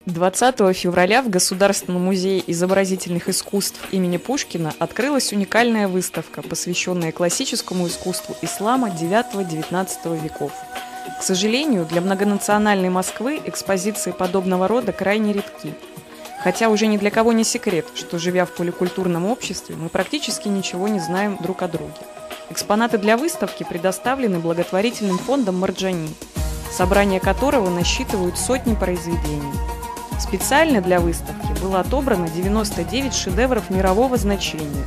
20 февраля в Государственном музее изобразительных искусств имени Пушкина открылась уникальная выставка, посвященная классическому искусству ислама IX-XIX веков. К сожалению, для многонациональной Москвы экспозиции подобного рода крайне редки. Хотя уже ни для кого не секрет, что, живя в поликультурном обществе, мы практически ничего не знаем друг о друге. Экспонаты для выставки предоставлены благотворительным фондом «Марджани», собрание которого насчитывают сотни произведений. Специально для выставки было отобрано 99 шедевров мирового значения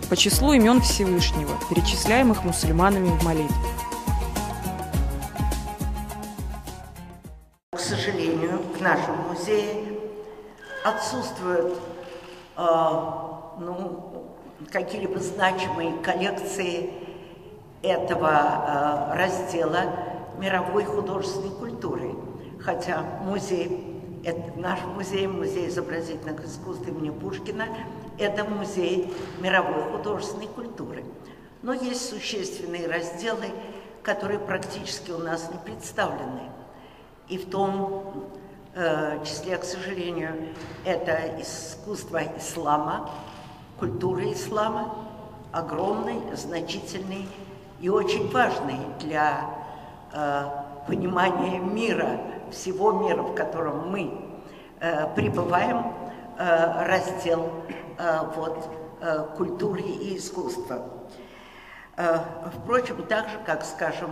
по числу имен Всевышнего, перечисляемых мусульманами в молитве. К сожалению, в нашем музее отсутствуют какие-либо значимые коллекции этого раздела мировой художественной культуры. Хотя наш музей, музей изобразительных искусств имени Пушкина, это музей мировой художественной культуры. Но есть существенные разделы, которые практически у нас не представлены. И в том числе, к сожалению, это искусство ислама, культура ислама, огромный, значительный и очень важный для понимания мира, всего мира, в котором мы пребываем, раздел культуры и искусства. Впрочем, так же, как, скажем,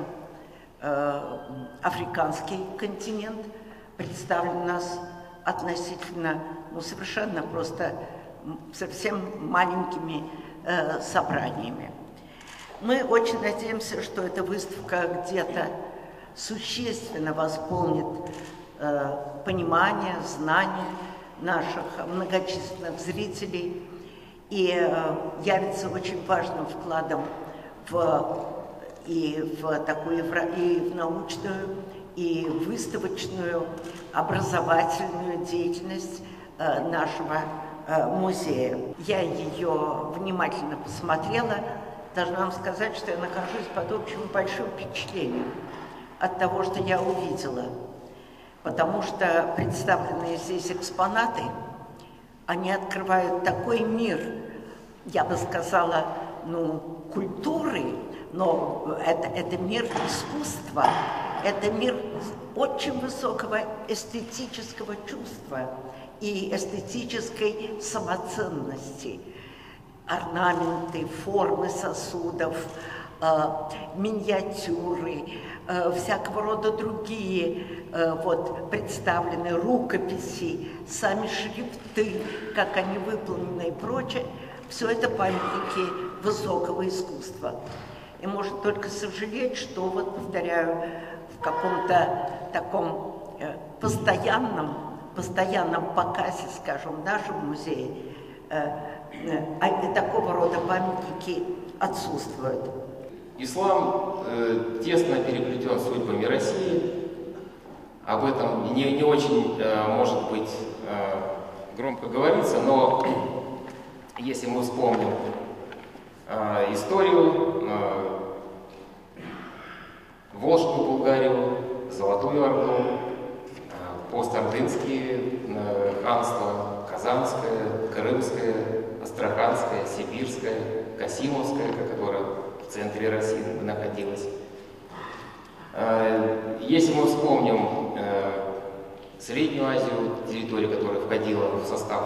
африканский континент представлен у нас относительно, совершенно просто совсем маленькими собраниями. Мы очень надеемся, что эта выставка где-то существенно восполнит понимание, знания наших многочисленных зрителей и явится очень важным вкладом и в научную, и в выставочную, образовательную деятельность нашего музея. Я ее внимательно посмотрела. Должна вам сказать, что я нахожусь под общим большим впечатлением от того, что я увидела. Потому что представленные здесь экспонаты, они открывают такой мир, я бы сказала, культуры, но это мир искусства, это мир очень высокого эстетического чувства и эстетической самоценности. Орнаменты, формы сосудов, миниатюры, всякого рода другие представлены рукописи, сами шрифты, как они выполнены и прочее. Все это памятники высокого искусства. И можно только сожалеть, что, повторяю, в каком-то таком постоянном показе, скажем, в нашем музее, такого рода памятники отсутствуют. Ислам тесно переплетен с судьбами России. Об этом не очень, может быть, громко говорится, но если мы вспомним историю, Волжскую Булгарию, Золотую Орду, постордынские ханства, Казанское, Крымское, Астраханское, Сибирское, Касимовское, которое в центре России находилось. Если мы вспомним Среднюю Азию, территория, которая входила в состав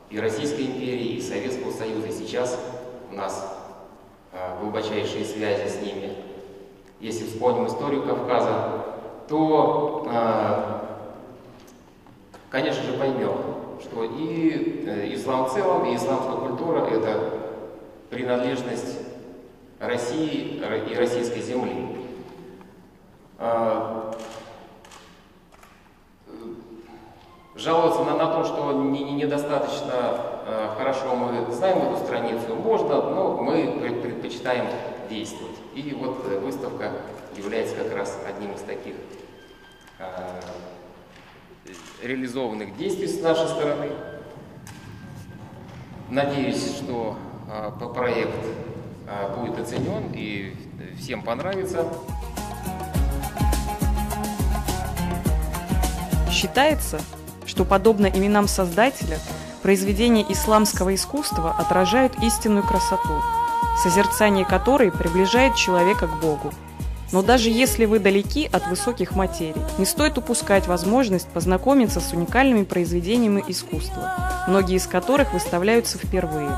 и Российской империи, и Советского Союза, и сейчас у нас глубочайшие связи с ними. Если вспомним историю Кавказа, то, конечно же, поймем, что и ислам в целом, и исламская культура – это принадлежность России и российской земли. Жаловаться на то, что недостаточно хорошо мы знаем эту страницу, можно, но мы предпочитаем действовать. И выставка является как раз одним из таких реализованных действий с нашей стороны. Надеюсь, что проект будет оценен и всем понравится. Считается, что, подобно именам Создателя, произведения исламского искусства отражают истинную красоту, созерцание которой приближает человека к Богу. Но даже если вы далеки от высоких материй, не стоит упускать возможность познакомиться с уникальными произведениями искусства, многие из которых выставляются впервые.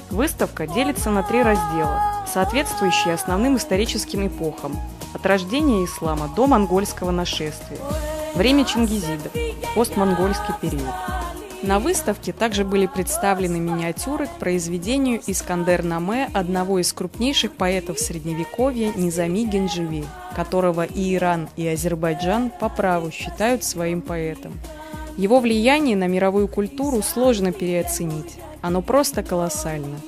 Выставка делится на 3 раздела, соответствующие основным историческим эпохам – от рождения ислама до монгольского нашествия, время Чингизида, постмонгольский период. На выставке также были представлены миниатюры к произведению Искандер-Наме, одного из крупнейших поэтов Средневековья Низами Генджеви, которого и Иран, и Азербайджан по праву считают своим поэтом. Его влияние на мировую культуру сложно переоценить, оно просто колоссально.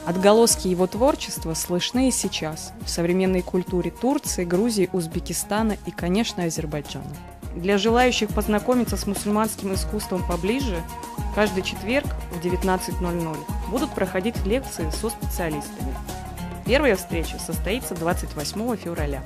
Отголоски его творчества слышны и сейчас в современной культуре Турции, Грузии, Узбекистана и, конечно, Азербайджана. Для желающих познакомиться с мусульманским искусством поближе, каждый четверг в 19:00 будут проходить лекции со специалистами. Первая встреча состоится 28 февраля.